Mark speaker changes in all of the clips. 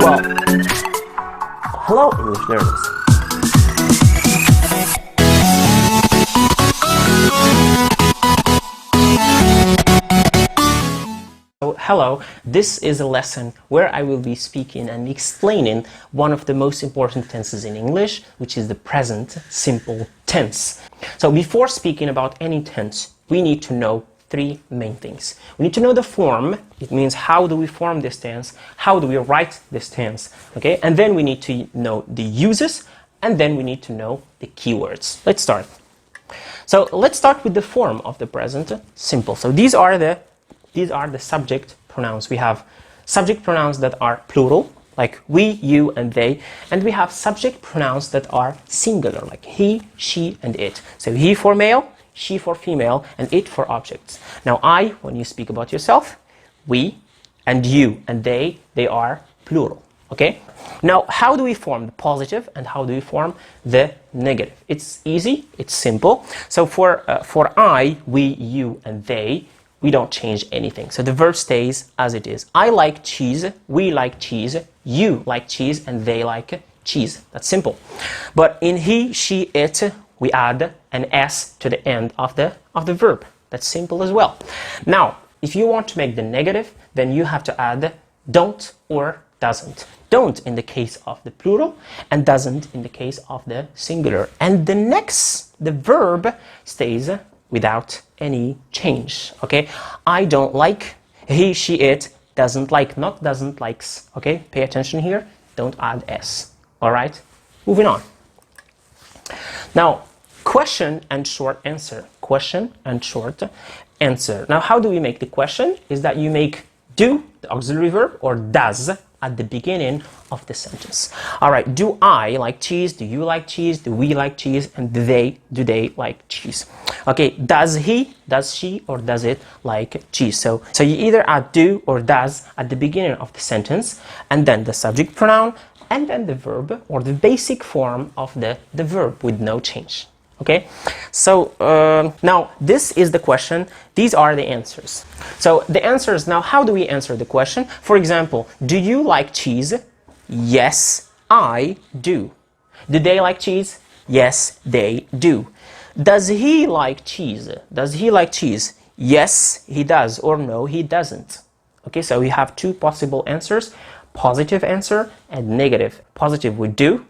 Speaker 1: Well, hello English learners. Hello, this is a lesson where I will be speaking and explaining one of the most important tenses in English, which is the present simple tense. So before speaking about any tense, we need to know three main things. We need to know the form. It means how do we form this tense, how do we write this tense, okay? And then we need to know the uses, and then we need to know the keywords. Let's start. So let's start with the form of the present simple. So these are the subject pronouns. We have subject pronouns that are plural, like we, you, and they, and we have subject pronouns that are singular, like he, she, and it. So he for male, she for female, and it for objects. Now I, when you speak about yourself, we, and you, and they are plural, okay? Now, how do we form the positive and how do we form the negative? It's easy, it's simple. So for I, we, you, and they, we don't change anything. So the verb stays as it is. I like cheese, we like cheese, you like cheese, and they like cheese. That's simple. But in he, she, it, we add an S to the end of the verb. That's simple as well. Now, if you want to make the negative, then you have to add don't or doesn't. Don't in the case of the plural, and doesn't in the case of the singular. And the verb stays without any change, okay? I don't like, he, she, it, doesn't like, not doesn't, likes, okay? Pay attention here, don't add S, all right? Moving on. Now, question and short answer. Question and short answer. Now, how do we make the question? Is that you make do, the auxiliary verb, or does at the beginning of the sentence. All right, do I like cheese? Do you like cheese? Do we like cheese? And do they like cheese? Okay, does he, does she, or does it like cheese? So you either add do or does at the beginning of the sentence, and then the subject pronoun, and then the verb, or the basic form of the verb with no change. Okay, so now this is the question, these are the answers. So the answers, now how do we answer the question? For example, do you like cheese? Yes, I do. Do they like cheese? Yes, they do. Does he like cheese? Does he like cheese? Yes, he does, or no, he doesn't. Okay, so we have two possible answers, positive answer and negative. Positive with do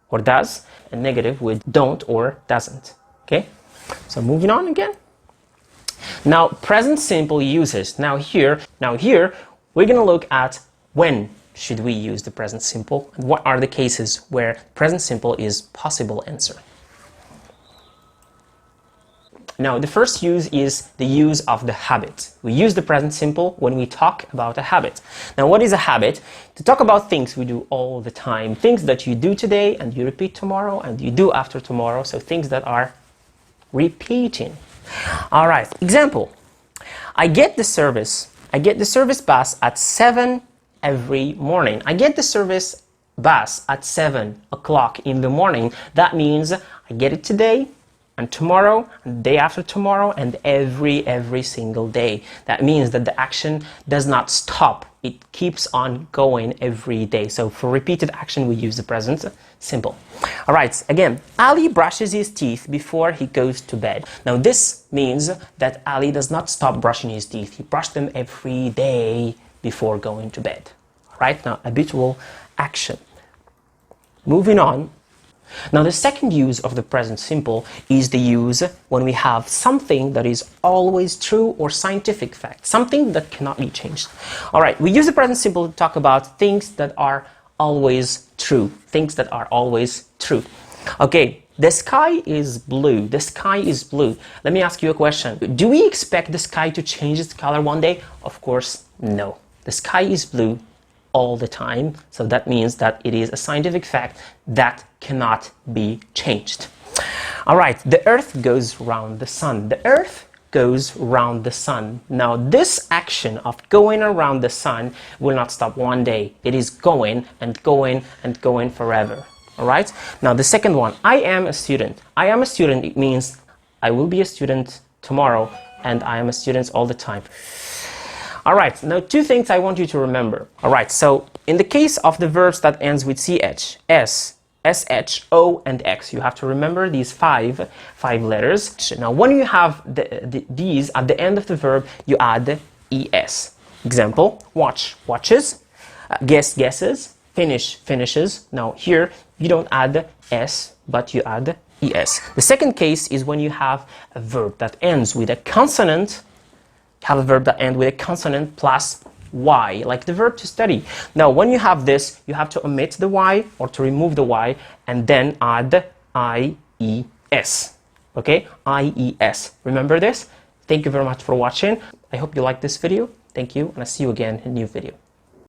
Speaker 1: or does, and negative with don't or doesn't. Okay, so moving on again. Now, present simple uses. Now here, we're gonna look at when should we use the present simple, and what are the cases where present simple is possible answer. Now, the first use is the use of the habit. We use the present simple when we talk about a habit. Now, what is a habit? To talk about things we do all the time. Things that you do today and you repeat tomorrow and you do after tomorrow. So things that are repeating. All right, example. I get the service bus at 7 every morning. I get the service bus at 7 o'clock in the morning. That means I get it today, and tomorrow, and the day after tomorrow, and every single day. That means that the action does not stop. It keeps on going every day. So for repeated action, we use the present simple. All right, again, Ali brushes his teeth before he goes to bed. Now this means that Ali does not stop brushing his teeth. He brushes them every day before going to bed. All right, now habitual action. Moving on. Now, the second use of the present simple is the use when we have something that is always true or scientific fact, something that cannot be changed. All right, we use the present simple to talk about things that are always true, things that are always true. Okay, the sky is blue. The sky is blue. Let me ask you a question. Do we expect the sky to change its color one day? Of course, no. The sky is blue all the time, so that means that it is a scientific fact that cannot be changed. All right, the earth goes round the sun. The earth goes round the sun. Now this action of going around the sun will not stop one day. It is going and going and going forever. All right, now the second one, I am a student. I am a student, it means I will be a student tomorrow, and I am a student all the time. All right, now two things I want you to remember. All right, so In the case of the verbs that ends with ch, s, sh, o, and x, you have to remember these five letters. Now, when you have these at the end of the verb, you add es. Example: watch, watches; guess, guesses; finish, finishes. Now, here you don't add s, but you add es. The second case is when you have a verb that ends with a consonant. Have a verb that ends with a consonant plus y, like the verb to study. Now, when you have this, you have to omit the y or to remove the y and then add ies. Okay, ies. Remember this? Thank you very much for watching. I hope you liked this video. Thank you, and I'll see you again in a new video.